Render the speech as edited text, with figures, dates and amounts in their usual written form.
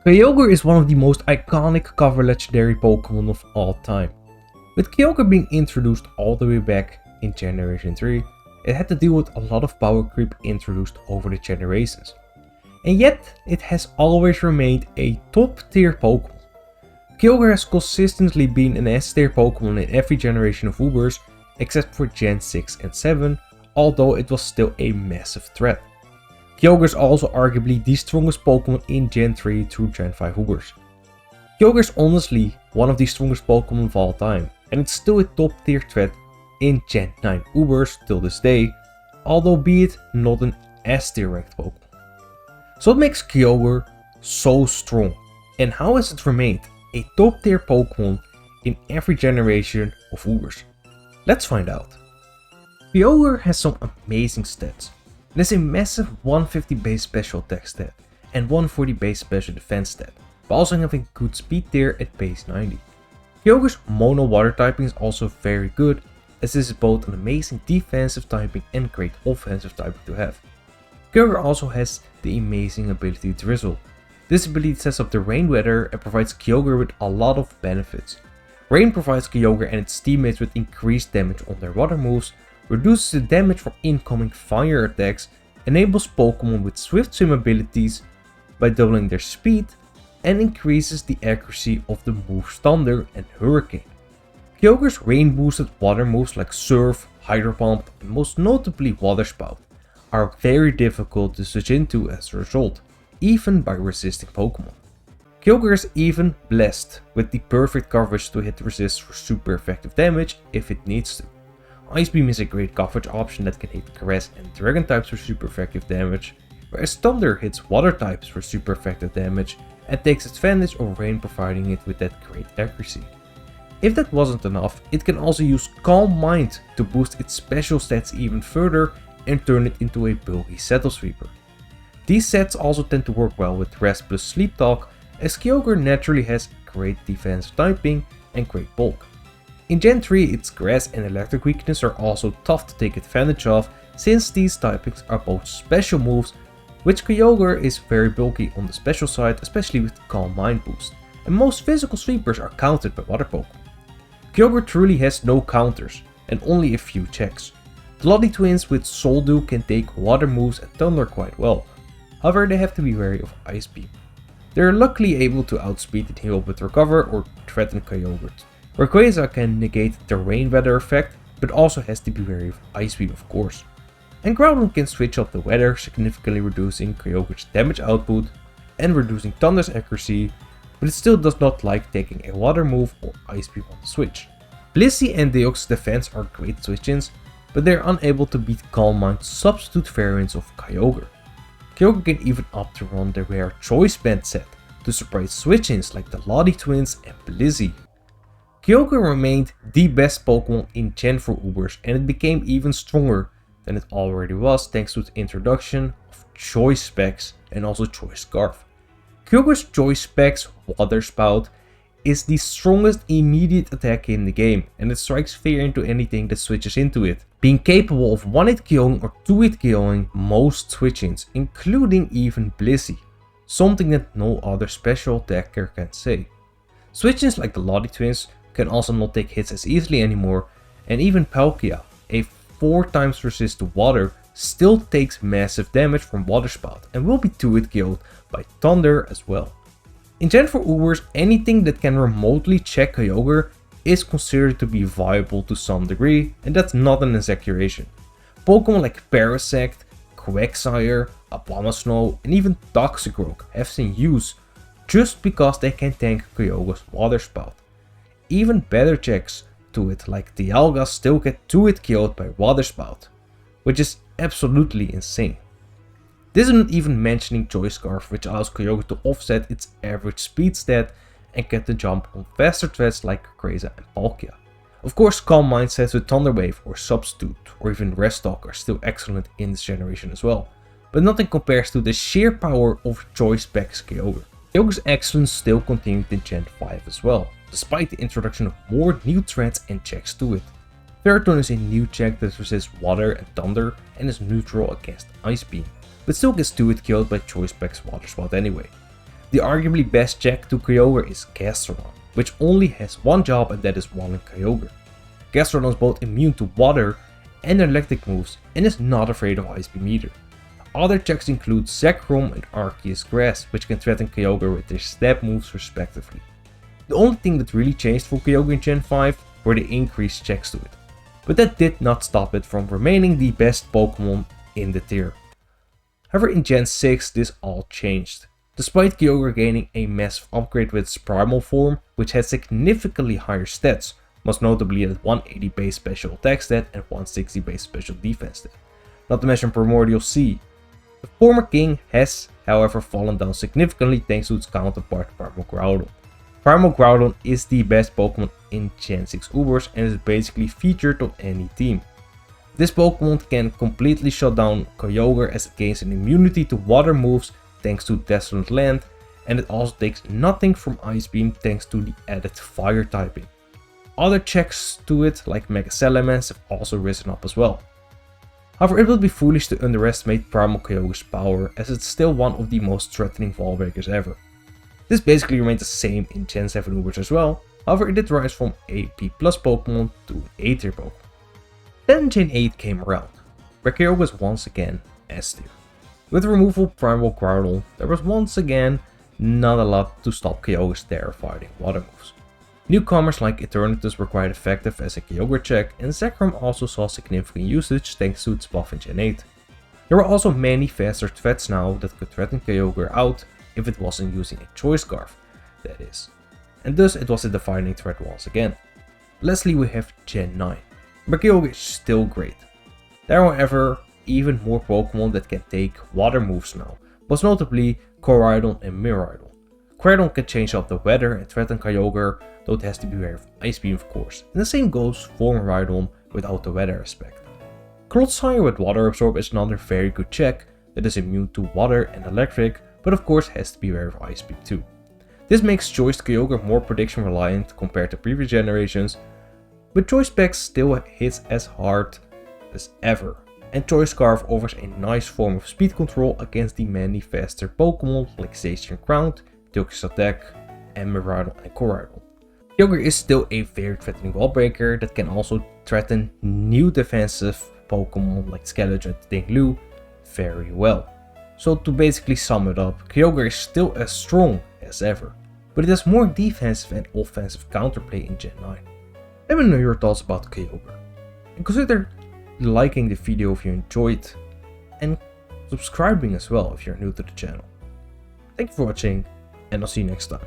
Kyogre is one of the most iconic cover legendary Pokémon of all time. With Kyogre being introduced all the way back in Generation 3, it had to deal with a lot of power creep introduced over the generations. And yet, it has always remained a top tier Pokémon. Kyogre has consistently been an S tier Pokémon in every generation of Ubers, except for Gen 6 and 7, although it was still a massive threat. Kyogre is also arguably the strongest Pokémon in Gen 3 through Gen 5 Ubers. Kyogre is honestly one of the strongest Pokémon of all time, and it's still a top tier threat in Gen 9 Ubers till this day, although be it not an S tier ranked Pokémon. So what makes Kyogre so strong, and how has it remained a top tier Pokémon in every generation of Ubers? Let's find out. Kyogre has some amazing stats. It has a massive 150 base special attack stat and 140 base special defense stat, but also having good speed tier at base 90. Kyogre's mono water typing is also very good, as this is both an amazing defensive typing and great offensive typing to have. Kyogre also has the amazing ability Drizzle. This ability sets up the rain weather and provides Kyogre with a lot of benefits. Rain provides Kyogre and its teammates with increased damage on their water moves, reduces the damage from incoming fire attacks, enables Pokémon with swift swim abilities by doubling their speed, and increases the accuracy of the moves Thunder and Hurricane. Kyogre's rain boosted water moves like Surf, Hydro Pump, and most notably Water Spout are very difficult to switch into as a result, even by resisting Pokémon. Kyogre is even blessed with the perfect coverage to hit resist for super effective damage if it needs to. Ice Beam is a great coverage option that can hit Grass and Dragon types for super effective damage, whereas Thunder hits Water types for super effective damage and takes advantage of Rain providing it with that great accuracy. If that wasn't enough, it can also use Calm Mind to boost its special stats even further and turn it into a bulky Settle Sweeper. These sets also tend to work well with Rest plus Sleep Talk, as Kyogre naturally has great defensive typing and great bulk. In Gen 3, its Grass and Electric weakness are also tough to take advantage of, since these typings are both special moves, which Kyogre is very bulky on the special side, especially with Calm Mind boost, and most physical sweepers are countered by Water Pokémon. Kyogre truly has no counters, and only a few checks. The Lottie twins with Soul Dew can take water moves and Thunder quite well, however they have to be wary of Ice Beam. They are luckily able to outspeed and heal up with Recover or threaten Kyogre. Rayquaza can negate the rain weather effect, but also has to be wary of Ice Beam of course. And Groudon can switch up the weather, significantly reducing Kyogre's damage output and reducing Thunder's accuracy, but it still does not like taking a water move or Ice Beam on the switch. Blissey and Deoxys defense are great switch-ins, but they are unable to beat Calm Mind's substitute variants of Kyogre. Kyogre can even opt to run the rare Choice Band set to surprise switch-ins like the Lottie twins and Blissey. Kyogre remained the best Pokémon in Gen 4 Ubers, and it became even stronger than it already was thanks to the introduction of Choice Specs and also Choice Scarf. Kyogre's Choice Specs Water Spout is the strongest immediate attack in the game, and it strikes fear into anything that switches into it, being capable of 1-hit KOing or 2-hit KOing most switch-ins, including even Blissey, something that no other special attacker can say. Switch-ins like the Lottie twins can also not take hits as easily anymore, and even Palkia, a 4 times resist to water, still takes massive damage from Water Spout and will be 2-hit killed by Thunder as well. In Gen 4 Ubers, anything that can remotely check Kyogre is considered to be viable to some degree, and that's not an exaggeration. Pokémon like Parasect, Quagsire, Abomasnow, and even Toxicroak have seen use just because they can tank Kyogre's Water Spout. Even better checks to it like Dialga still get 2-hit killed by Water Spout, which is absolutely insane. This is not even mentioning Choice Scarf, which allows Kyogre to offset its average speed stat and get the jump on faster threats like Rayquaza and Palkia. Of course, Calm Mind sets with Thunder Wave or Substitute or even Rest Talk are still excellent in this generation as well, but nothing compares to the sheer power of Choice Specs Kyogre. Kyogre's excellence still continued in Gen 5 as well, despite the introduction of more new threats and checks to it. Ferrothorn is a new check that resists water and thunder and is neutral against Ice Beam, but still gets 2-hit killed by Choice Specs Water Spout anyway. The arguably best check to Kyogre is Gastrodon, which only has one job, and that is one Kyogre. Gastrodon is both immune to water and electric moves and is not afraid of Ice Beam either. Other checks include Zekrom and Arceus Grass, which can threaten Kyogre with their stab moves respectively. The only thing that really changed for Kyogre in Gen 5 were the increased checks to it, but that did not stop it from remaining the best Pokémon in the tier. However, in Gen 6 this all changed. Despite Kyogre gaining a massive upgrade with its primal form, which had significantly higher stats, most notably at 180 base special attack stat and 160 base special defense stat, not to mention Primordial Sea. The former king has, however, fallen down significantly thanks to its counterpart Primal Groudon. Primal Groudon is the best Pokemon in Gen 6 Ubers and is basically featured on any team. This Pokemon can completely shut down Kyogre as it gains an immunity to water moves thanks to Desolate Land, and it also takes nothing from Ice Beam thanks to the added fire typing. Other checks to it, like Mega Salamence, have also risen up as well. However, it would be foolish to underestimate Primal Kyogre's power, as it's still one of the most threatening wall breakers ever. This basically remains the same in Gen 7 Ubers as well, however it did rise from a B+ Pokemon to an A tier Pokemon. Then Gen 8 came around, where Kyogre was once again S tier. With the removal of Primal Groudon, there was once again not a lot to stop Kyogre's terrifying water moves. Newcomers like Eternatus were quite effective as a Kyogre check, and Zekrom also saw significant usage thanks to its buff in Gen 8. There were also many faster threats now that could threaten Kyogre out if it wasn't using a Choice Scarf, that is. And thus it was a defining threat once again. Lastly we have Gen 9, where Kyogre is still great. There are however even more Pokemon that can take water moves now, most notably Koraidon and Miraidon. Koraidon can change up the weather and threaten Kyogre, though it has to be aware of Ice Beam of course, and the same goes for Miraidon without the weather aspect. Clodsire with Water Absorb is another very good check that is immune to water and electric, but of course has to be aware of Ice Beam too. This makes Choice Kyogre more prediction reliant compared to previous generations, but Choice Specs still hits as hard as ever, and Choice Scarf offers a nice form of speed control against the many faster Pokemon like Zacian Ground, Togeki's Attack, and Miraidon and Koraidon. Kyogre is still a very threatening wall breaker that can also threaten new defensive Pokemon like Skeleton and Ting-Lu very well. So to basically sum it up, Kyogre is still as strong as ever, but it has more defensive and offensive counterplay in Gen 9. Let me know your thoughts about Kyogre, and consider liking the video if you enjoyed, and subscribing as well if you're new to the channel. Thank you for watching, and I'll see you next time.